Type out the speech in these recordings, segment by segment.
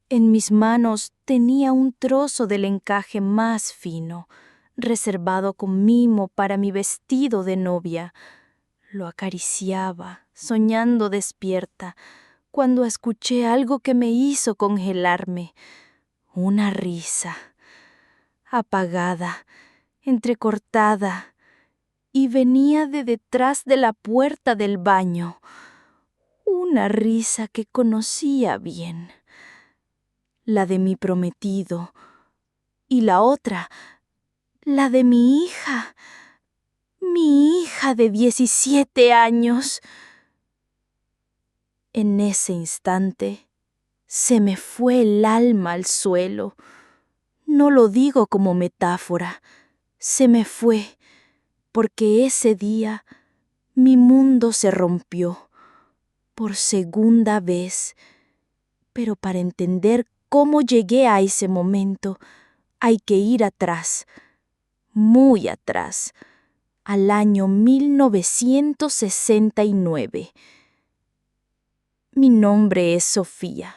En mis manos tenía un trozo del encaje más fino, reservado con mimo para mi vestido de novia. Lo acariciaba, soñando despierta, cuando escuché algo que me hizo congelarme. Una risa, apagada, entrecortada, y venía de detrás de la puerta del baño. Una risa que conocía bien. La de mi prometido. Y la otra, la de mi hija de 17 años. En ese instante, se me fue el alma al suelo. No lo digo como metáfora, se me fue, porque ese día mi mundo se rompió por segunda vez. Pero para entender cómo llegué a ese momento, hay que ir atrás, muy atrás, al año 1969. Mi nombre es Sofía,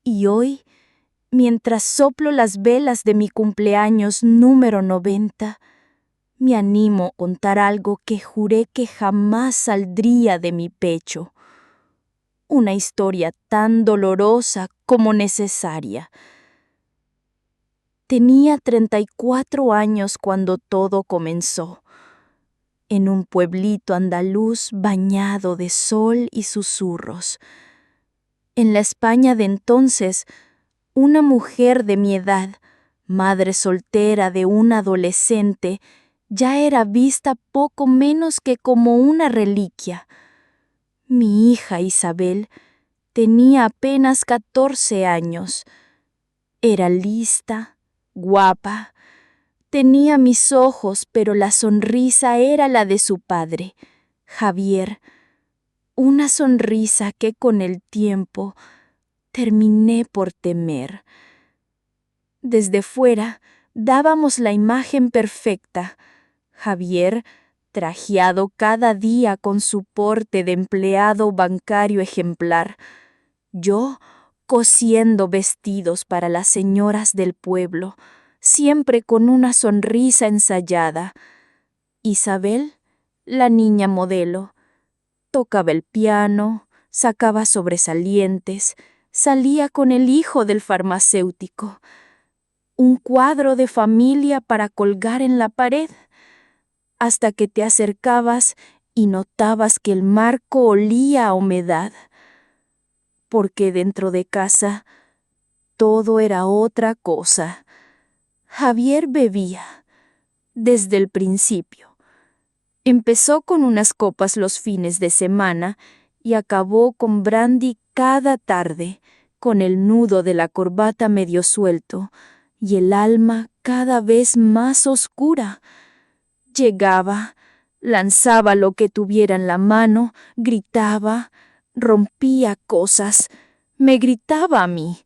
y hoy, mientras soplo las velas de mi cumpleaños número 90, me animo a contar algo que juré que jamás saldría de mi pecho. Una historia tan dolorosa como necesaria. Tenía 34 años cuando todo comenzó, en un pueblito andaluz bañado de sol y susurros. En la España de entonces, una mujer de mi edad, madre soltera de un adolescente, ya era vista poco menos que como una reliquia. Mi hija Isabel tenía apenas 14 años. Era lista, guapa. Tenía mis ojos, pero la sonrisa era la de su padre, Javier. Una sonrisa que con el tiempo terminé por temer. Desde fuera dábamos la imagen perfecta. Javier, trajeado cada día con su porte de empleado bancario ejemplar. Yo, cosiendo vestidos para las señoras del pueblo, siempre con una sonrisa ensayada. Isabel, la niña modelo, tocaba el piano, sacaba sobresalientes, salía con el hijo del farmacéutico. Un cuadro de familia para colgar en la pared, hasta que te acercabas y notabas que el marco olía a humedad, porque dentro de casa todo era otra cosa. Javier bebía desde el principio. Empezó con unas copas los fines de semana y acabó con brandy cada tarde, con el nudo de la corbata medio suelto y el alma cada vez más oscura. Llegaba, lanzaba lo que tuviera en la mano, gritaba, rompía cosas, me gritaba a mí,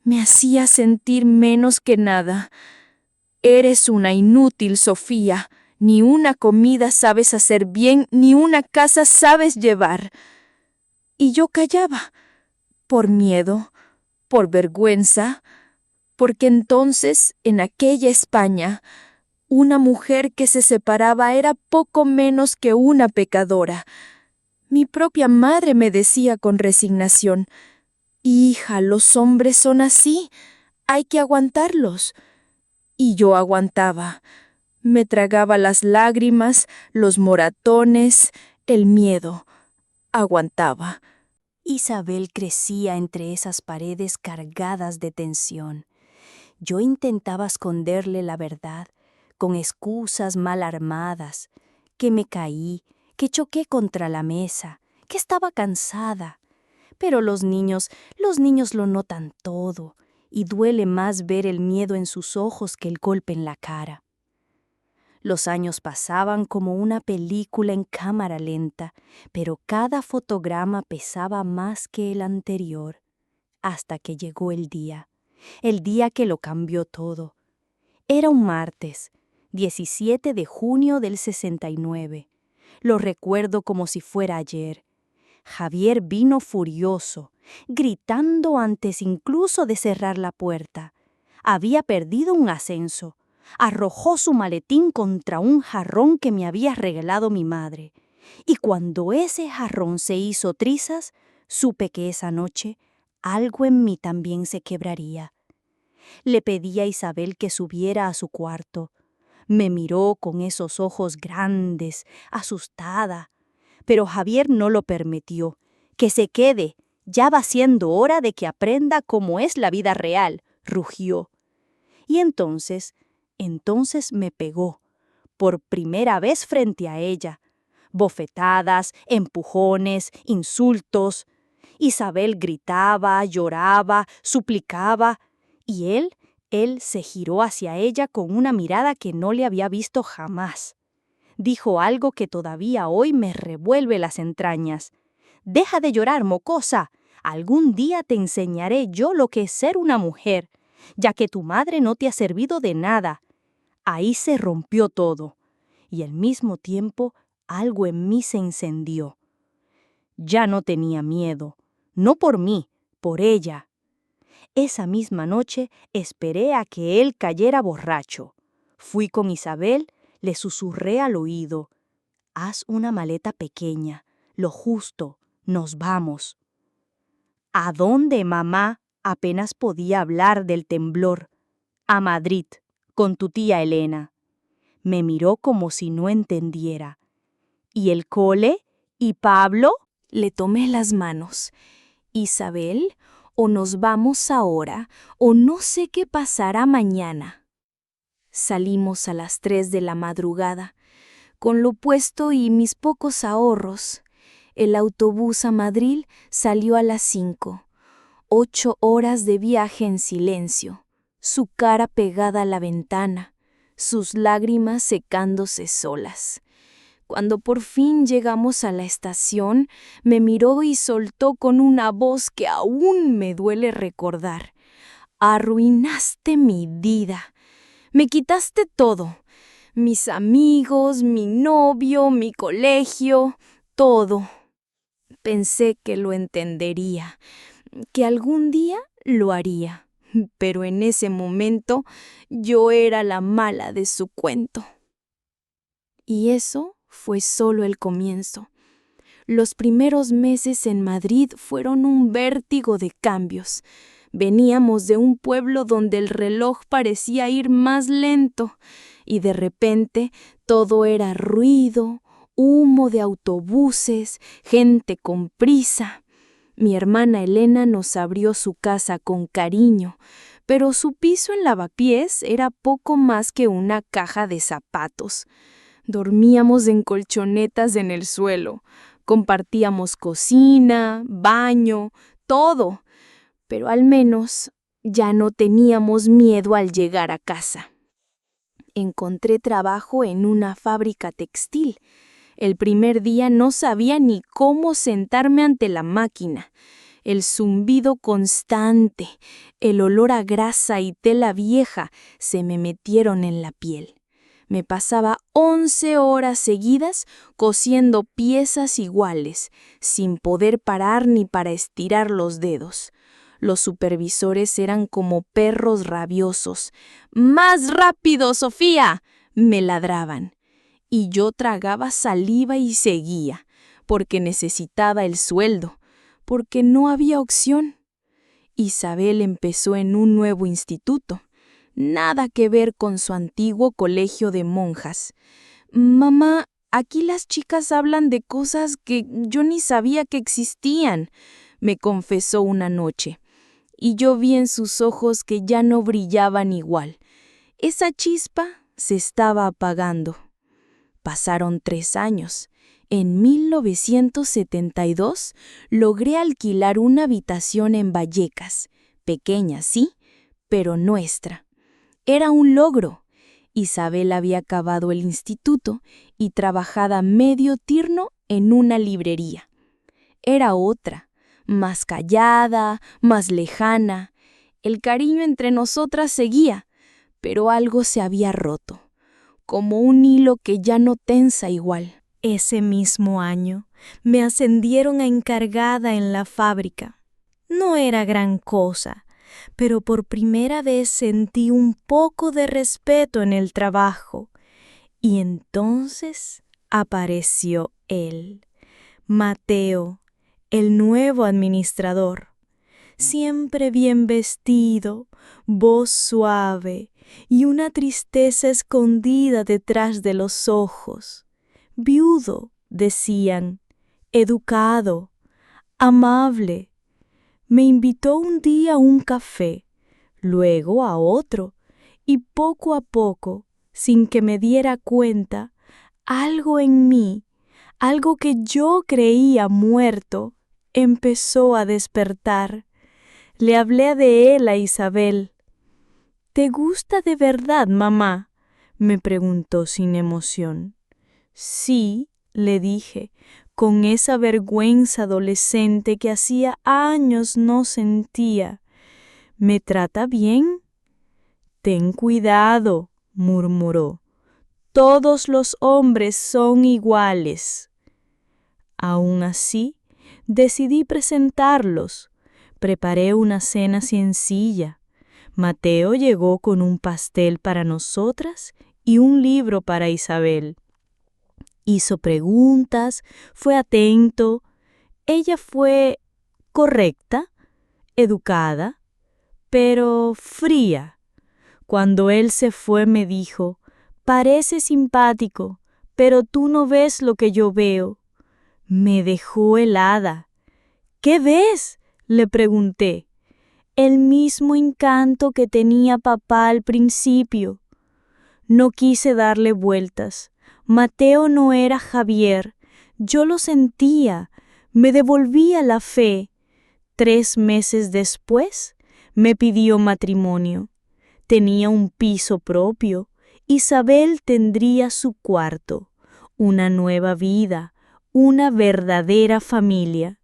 me hacía sentir menos que nada. Eres una inútil, Sofía. Ni una comida sabes hacer bien, ni una casa sabes llevar. Y yo callaba, por miedo, por vergüenza, porque entonces, en aquella España, una mujer que se separaba era poco menos que una pecadora. Mi propia madre me decía con resignación: «Hija, los hombres son así, hay que aguantarlos». Y yo aguantaba. Me tragaba las lágrimas, los moratones, el miedo. Aguantaba. Isabel crecía entre esas paredes cargadas de tensión. Yo intentaba esconderle la verdad, con excusas mal armadas, que me caí, que choqué contra la mesa, que estaba cansada. Pero los niños lo notan todo, y duele más ver el miedo en sus ojos que el golpe en la cara. Los años pasaban como una película en cámara lenta, pero cada fotograma pesaba más que el anterior, hasta que llegó el día que lo cambió todo. Era un martes, 17 de junio del 69. Lo recuerdo como si fuera ayer. Javier vino furioso, gritando antes incluso de cerrar la puerta. Había perdido un ascenso. Arrojó su maletín contra un jarrón que me había regalado mi madre. Y cuando ese jarrón se hizo trizas, supe que esa noche algo en mí también se quebraría. Le pedí a Isabel que subiera a su cuarto. Me miró con esos ojos grandes, asustada. Pero Javier no lo permitió. Que se quede, ya va siendo hora de que aprenda cómo es la vida real, rugió. Y entonces me pegó, por primera vez frente a ella. Bofetadas, empujones, insultos. Isabel gritaba, lloraba, suplicaba, y él se giró hacia ella con una mirada que no le había visto jamás. Dijo algo que todavía hoy me revuelve las entrañas. «Deja de llorar, mocosa. Algún día te enseñaré yo lo que es ser una mujer, ya que tu madre no te ha servido de nada». Ahí se rompió todo, y al mismo tiempo algo en mí se encendió. Ya no tenía miedo, no por mí, por ella. Esa misma noche esperé a que él cayera borracho. Fui con Isabel, le susurré al oído: «Haz una maleta pequeña, lo justo, nos vamos». «¿A dónde, mamá?», apenas podía hablar del temblor. «A Madrid, con tu tía Elena». Me miró como si no entendiera. «¿Y el cole? ¿Y Pablo?». Le tomé las manos. «Isabel, o nos vamos ahora, o no sé qué pasará mañana». Salimos a las 3 de la madrugada, con lo puesto y mis pocos ahorros. El autobús a Madrid salió a las 5. 8 horas de viaje en silencio, su cara pegada a la ventana, sus lágrimas secándose solas. Cuando por fin llegamos a la estación, me miró y soltó con una voz que aún me duele recordar: «Arruinaste mi vida. Me quitaste todo. Mis amigos, mi novio, mi colegio, todo». Pensé que lo entendería, que algún día lo haría, pero en ese momento yo era la mala de su cuento. Y eso fue solo el comienzo. Los primeros meses en Madrid fueron un vértigo de cambios. Veníamos de un pueblo donde el reloj parecía ir más lento, y de repente todo era ruido, humo de autobuses, gente con prisa. Mi hermana Elena nos abrió su casa con cariño, pero su piso en lavapiés era poco más que una caja de zapatos. Dormíamos en colchonetas en el suelo, compartíamos cocina, baño, todo, pero al menos ya no teníamos miedo al llegar a casa. Encontré trabajo en una fábrica textil. El primer día no sabía ni cómo sentarme ante la máquina. El zumbido constante, el olor a grasa y tela vieja se me metieron en la piel. Me pasaba 11 horas seguidas cosiendo piezas iguales, sin poder parar ni para estirar los dedos. Los supervisores eran como perros rabiosos. «¡Más rápido, Sofía!», me ladraban. Y yo tragaba saliva y seguía, porque necesitaba el sueldo, porque no había opción. Isabel empezó en un nuevo instituto. Nada que ver con su antiguo colegio de monjas. «Mamá, aquí las chicas hablan de cosas que yo ni sabía que existían», me confesó una noche. Y yo vi en sus ojos que ya no brillaban igual. Esa chispa se estaba apagando. Pasaron 3 años. En 1972 logré alquilar una habitación en Vallecas. Pequeña, sí, pero nuestra. Era un logro. Isabel había acabado el instituto y trabajaba medio turno en una librería. Era otra, más callada, más lejana. El cariño entre nosotras seguía, pero algo se había roto, como un hilo que ya no tensa igual. Ese mismo año me ascendieron a encargada en la fábrica. No era gran cosa, pero por primera vez sentí un poco de respeto en el trabajo. Y entonces apareció él, Mateo, el nuevo administrador. Siempre bien vestido, voz suave y una tristeza escondida detrás de los ojos. Viudo, decían, educado, amable. Me invitó un día a un café, luego a otro, y poco a poco, sin que me diera cuenta, algo en mí, algo que yo creía muerto, empezó a despertar. Le hablé de él a Isabel. ¿Te gusta de verdad, mamá?, me preguntó sin emoción. Sí, le dije, con esa vergüenza adolescente que hacía años no sentía. ¿Me trata bien? Ten cuidado, murmuró. Todos los hombres son iguales. Aún así, decidí presentarlos. Preparé una cena sencilla. Mateo llegó con un pastel para nosotras y un libro para Isabel. Hizo preguntas, fue atento. Ella fue correcta, educada, pero fría. Cuando él se fue me dijo, «Parece simpático, pero tú no ves lo que yo veo». Me dejó helada. «¿Qué ves?», le pregunté. «El mismo encanto que tenía papá al principio». No quise darle vueltas. Mateo no era Javier. Yo lo sentía. Me devolvía la fe. 3 meses después, me pidió matrimonio. Tenía un piso propio. Isabel tendría su cuarto. Una nueva vida. Una verdadera familia.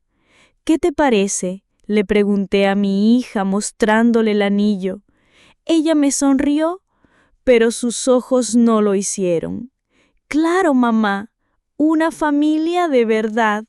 «¿Qué te parece?», le pregunté a mi hija mostrándole el anillo. Ella me sonrió, pero sus ojos no lo hicieron. «Claro, mamá, una familia de verdad».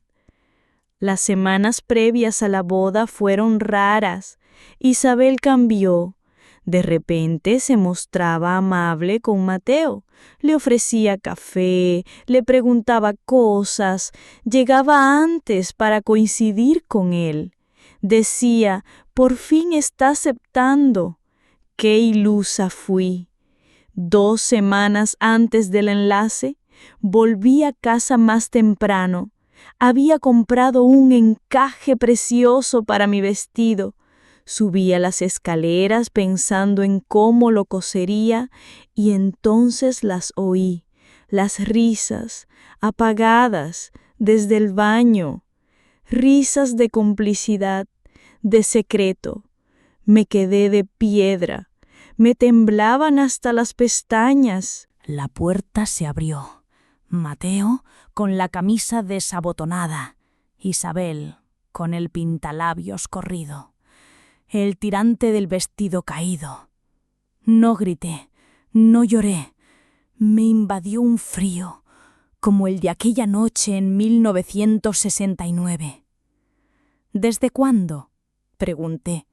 Las semanas previas a la boda fueron raras. Isabel cambió. De repente se mostraba amable con Mateo. Le ofrecía café, le preguntaba cosas, llegaba antes para coincidir con él. Decía, «Por fin está aceptando». Qué ilusa fui. 2 semanas antes del enlace, volví a casa más temprano. Había comprado un encaje precioso para mi vestido. Subí a las escaleras pensando en cómo lo cosería y entonces las oí, las risas, apagadas desde el baño. Risas de complicidad, de secreto. Me quedé de piedra. Me temblaban hasta las pestañas. La puerta se abrió. Mateo con la camisa desabotonada. Isabel con el pintalabios corrido. El tirante del vestido caído. No grité, no lloré. Me invadió un frío, como el de aquella noche en 1969. «¿Desde cuándo?», pregunté,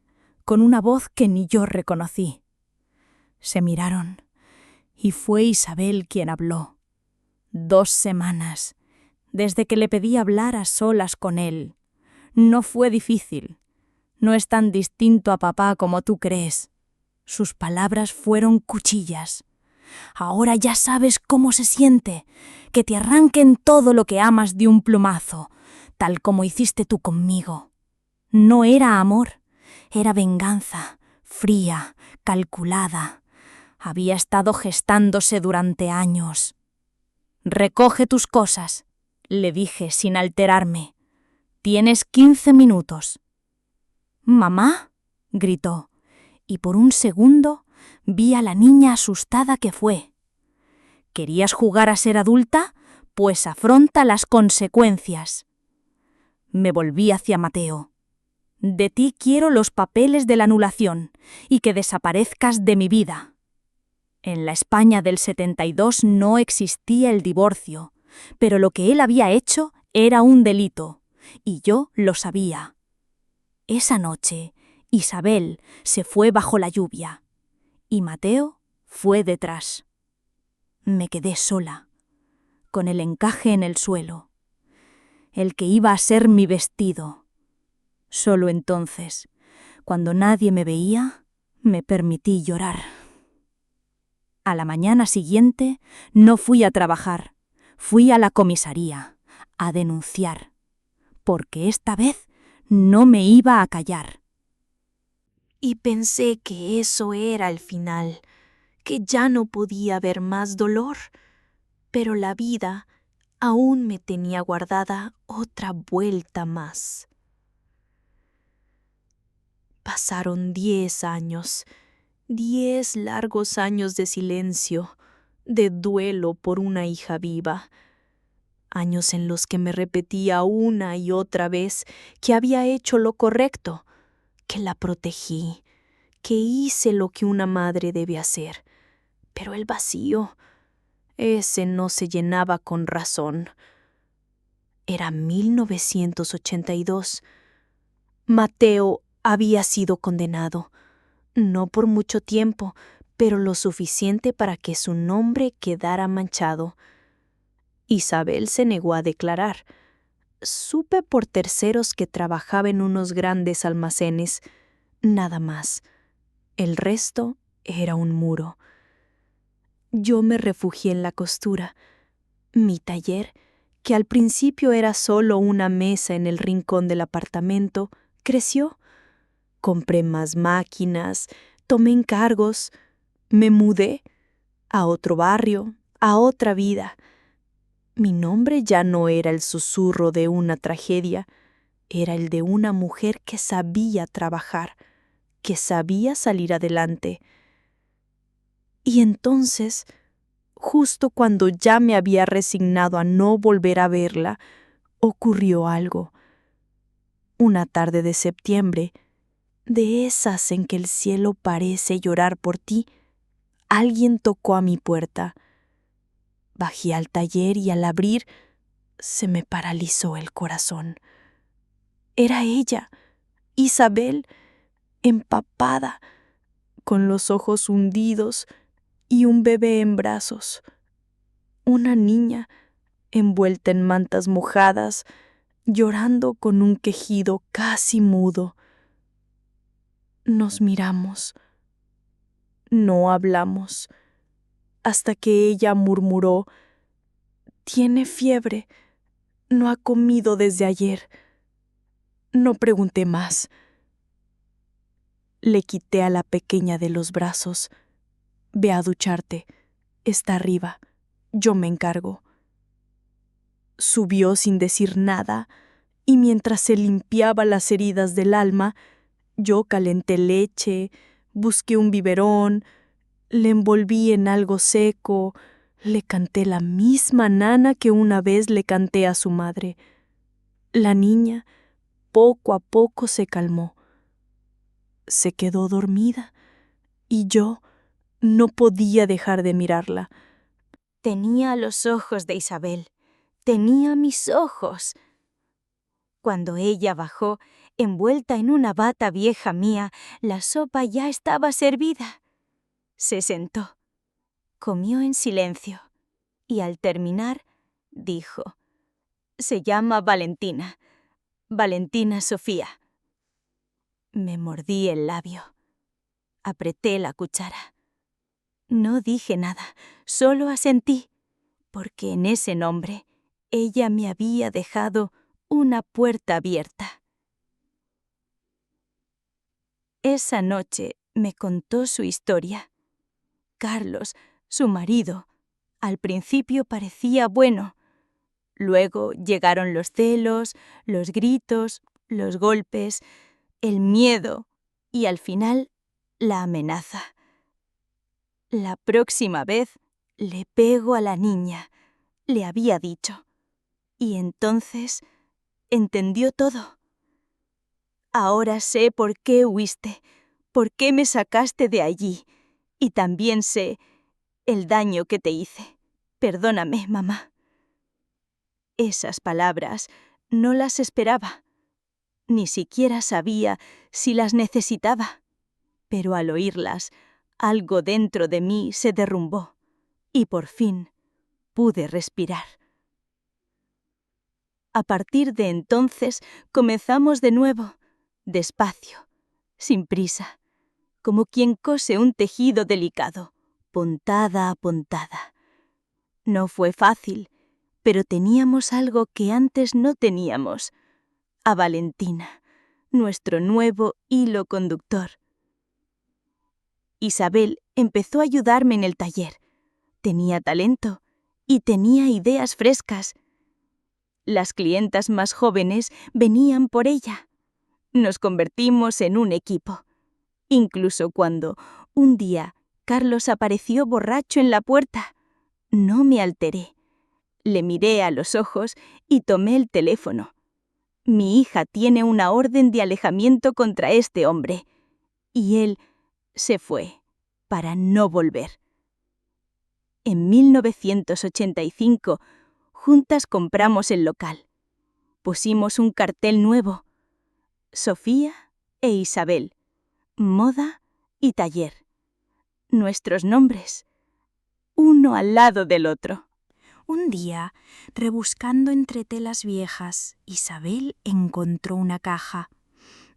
con una voz que ni yo reconocí. Se miraron, y fue Isabel quien habló. 2 semanas, desde que le pedí hablar a solas con él. No fue difícil. No es tan distinto a papá como tú crees. Sus palabras fueron cuchillas. «Ahora ya sabes cómo se siente, que te arranquen todo lo que amas de un plumazo, tal como hiciste tú conmigo». No era amor, era venganza, fría, calculada. Había estado gestándose durante años. «Recoge tus cosas», le dije sin alterarme. «Tienes 15 minutos». «¿Mamá?», gritó, y por un segundo vi a la niña asustada que fue. «¿Querías jugar a ser adulta? Pues afronta las consecuencias». Me volví hacia Mateo. «De ti quiero los papeles de la anulación y que desaparezcas de mi vida». En la España del 72 no existía el divorcio, pero lo que él había hecho era un delito, y yo lo sabía. Esa noche, Isabel se fue bajo la lluvia y Mateo fue detrás. Me quedé sola, con el encaje en el suelo, el que iba a ser mi vestido. Solo entonces, cuando nadie me veía, me permití llorar. A la mañana siguiente no fui a trabajar, fui a la comisaría a denunciar, porque esta vez no me iba a callar. Y pensé que eso era el final, que ya no podía haber más dolor, pero la vida aún me tenía guardada otra vuelta más. Pasaron 10 años, 10 largos años de silencio, de duelo por una hija viva, años en los que me repetía una y otra vez que había hecho lo correcto, que la protegí, que hice lo que una madre debe hacer. Pero el vacío, ese no se llenaba con razón. Era 1982. Mateo había sido condenado, no por mucho tiempo, pero lo suficiente para que su nombre quedara manchado. Isabel se negó a declarar. Supe por terceros que trabajaba en unos grandes almacenes, nada más. El resto era un muro. Yo me refugié en la costura. Mi taller, que al principio era solo una mesa en el rincón del apartamento, creció. Compré más máquinas, tomé encargos, me mudé a otro barrio, a otra vida. Mi nombre ya no era el susurro de una tragedia, era el de una mujer que sabía trabajar, que sabía salir adelante. Y entonces, justo cuando ya me había resignado a no volver a verla, ocurrió algo. Una tarde de septiembre, de esas en que el cielo parece llorar por ti, alguien tocó a mi puerta. Bajé al taller y al abrir, se me paralizó el corazón. Era ella, Isabel, empapada, con los ojos hundidos y un bebé en brazos. Una niña, envuelta en mantas mojadas, llorando con un quejido casi mudo. Nos miramos. No hablamos, hasta que ella murmuró: «Tiene fiebre, no ha comido desde ayer». No pregunté más. Le quité a la pequeña de los brazos. «Ve a ducharte, está arriba, yo me encargo». Subió sin decir nada, y mientras se limpiaba las heridas del alma, yo calenté leche, busqué un biberón, le envolví en algo seco, le canté la misma nana que una vez le canté a su madre. La niña, poco a poco, se calmó. Se quedó dormida, y yo no podía dejar de mirarla. Tenía los ojos de Isabel, tenía mis ojos. Cuando ella bajó, envuelta en una bata vieja mía, la sopa ya estaba servida. Se sentó, comió en silencio y al terminar dijo: «Se llama Valentina, Valentina Sofía». Me mordí el labio. Apreté la cuchara. No dije nada, solo asentí, porque en ese nombre ella me había dejado una puerta abierta. Esa noche me contó su historia. Carlos, su marido, al principio parecía bueno. Luego llegaron los celos, los gritos, los golpes, el miedo y al final la amenaza. «La próxima vez le pego a la niña», le había dicho. Y entonces entendió todo. «Ahora sé por qué huiste, por qué me sacaste de allí, y también sé el daño que te hice. Perdóname, mamá». Esas palabras no las esperaba. Ni siquiera sabía si las necesitaba, pero al oírlas, algo dentro de mí se derrumbó y por fin pude respirar. A partir de entonces comenzamos de nuevo, despacio, sin prisa, como quien cose un tejido delicado, puntada a puntada. No fue fácil, pero teníamos algo que antes no teníamos: a Valentina, nuestro nuevo hilo conductor. Isabel empezó a ayudarme en el taller. Tenía talento y tenía ideas frescas. Las clientas más jóvenes venían por ella. Nos convertimos en un equipo. Incluso cuando, un día, Carlos apareció borracho en la puerta, no me alteré. Le miré a los ojos y tomé el teléfono. Mi hija tiene una orden de alejamiento contra este hombre. Y él se fue para no volver. En 1985, juntas compramos el local. Pusimos un cartel nuevo: Sofía e Isabel, moda y taller. Nuestros nombres, uno al lado del otro. Un día, rebuscando entre telas viejas, Isabel encontró una caja.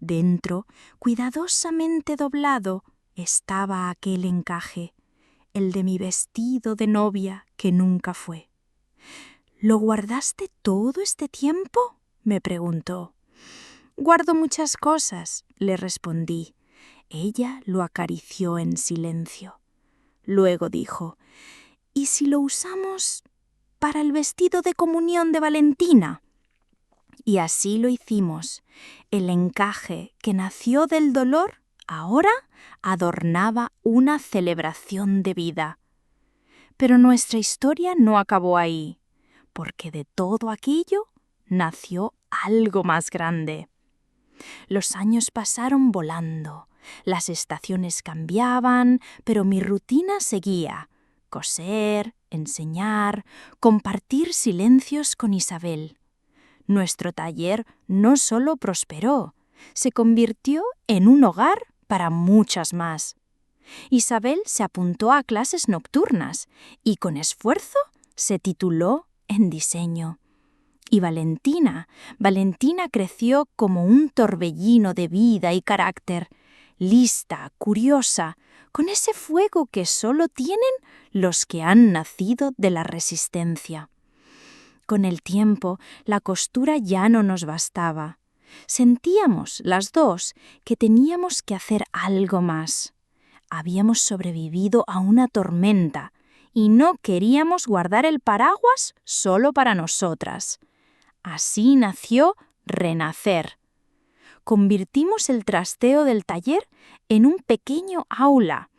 Dentro, cuidadosamente doblado, estaba aquel encaje, el de mi vestido de novia que nunca fue. ¿Lo guardaste todo este tiempo?, me preguntó. Guardo muchas cosas, le respondí. Ella lo acarició en silencio. Luego dijo: ¿y si lo usamos para el vestido de comunión de Valentina? Y así lo hicimos. El encaje que nació del dolor ahora adornaba una celebración de vida. Pero nuestra historia no acabó ahí, porque de todo aquello nació algo más grande. Los años pasaron volando, las estaciones cambiaban, pero mi rutina seguía: coser, enseñar, compartir silencios con Isabel. Nuestro taller no solo prosperó, se convirtió en un hogar para muchas más. Isabel se apuntó a clases nocturnas y con esfuerzo se tituló en diseño. Y Valentina creció como un torbellino de vida y carácter, lista, curiosa, con ese fuego que solo tienen los que han nacido de la resistencia. Con el tiempo, la costura ya no nos bastaba. Sentíamos las dos que teníamos que hacer algo más. Habíamos sobrevivido a una tormenta y no queríamos guardar el paraguas solo para nosotras. Así nació Renacer. Convertimos el trasteo del taller en un pequeño aula.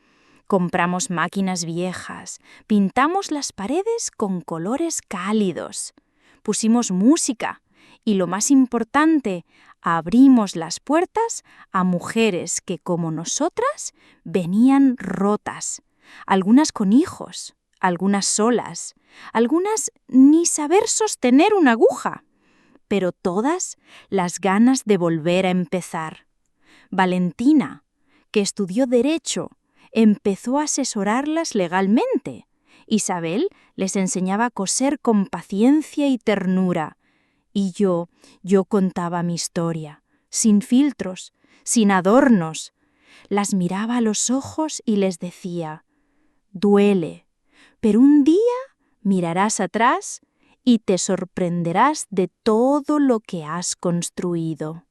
Compramos máquinas viejas, pintamos las paredes con colores cálidos, pusimos música y, lo más importante, abrimos las puertas a mujeres que, como nosotras, venían rotas, algunas con hijos, algunas solas, algunas ni saber sostener una aguja, pero todas las ganas de volver a empezar. Valentina, que estudió Derecho, empezó a asesorarlas legalmente. Isabel les enseñaba a coser con paciencia y ternura. Y yo contaba mi historia, sin filtros, sin adornos. Las miraba a los ojos y les decía: duele, pero un día mirarás atrás y te sorprenderás de todo lo que has construido.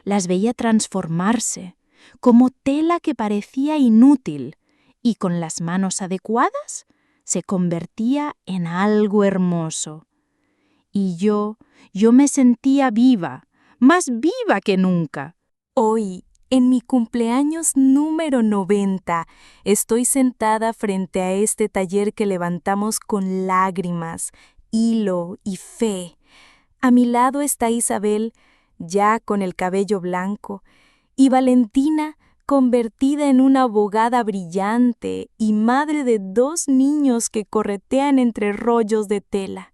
Las veía transformarse, como tela que parecía inútil, y con las manos adecuadas se convertía en algo hermoso. Y yo me sentía viva, más viva que nunca. Hoy, en mi cumpleaños número 90, estoy sentada frente a este taller que levantamos con lágrimas, hilo y fe. A mi lado está Isabel, ya con el cabello blanco, y Valentina, convertida en una abogada brillante y madre de 2 niños que corretean entre rollos de tela.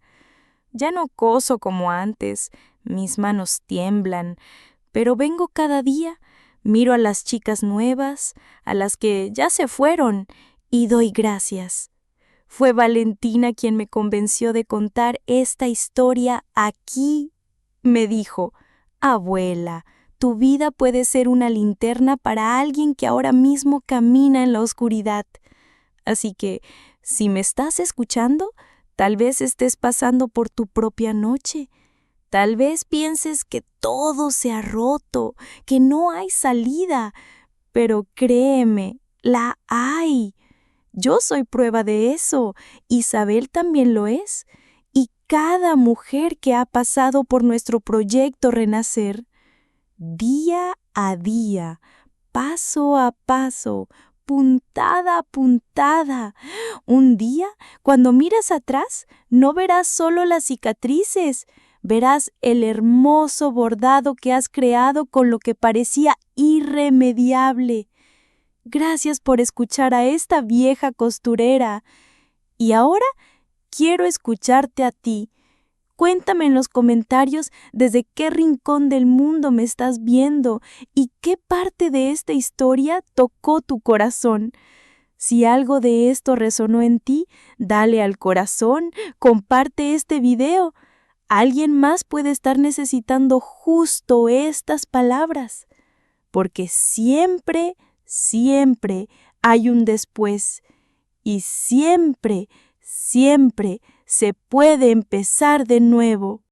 Ya no coso como antes, Mis manos tiemblan, pero vengo cada día, miro a las chicas nuevas, a las que ya se fueron, y doy gracias. Fue Valentina quien me convenció de contar esta historia aquí. Me dijo: abuela, tu vida puede ser una linterna para alguien que ahora mismo camina en la oscuridad. Así que, si me estás escuchando, tal vez estés pasando por tu propia noche. Tal vez pienses que todo se ha roto, que no hay salida, pero créeme, la hay. Yo soy prueba de eso, Isabel también lo es, y cada mujer que ha pasado por nuestro proyecto Renacer, día a día, paso a paso, puntada a puntada. Un día, cuando miras atrás, no verás solo las cicatrices, verás el hermoso bordado que has creado con lo que parecía irremediable. Gracias por escuchar a esta vieja costurera. Y ahora quiero escucharte a ti. Cuéntame en los comentarios desde qué rincón del mundo me estás viendo y qué parte de esta historia tocó tu corazón. Si algo de esto resonó en ti, dale al corazón, comparte este video. Alguien más puede estar necesitando justo estas palabras, porque siempre, siempre hay un después y siempre, siempre se puede empezar de nuevo.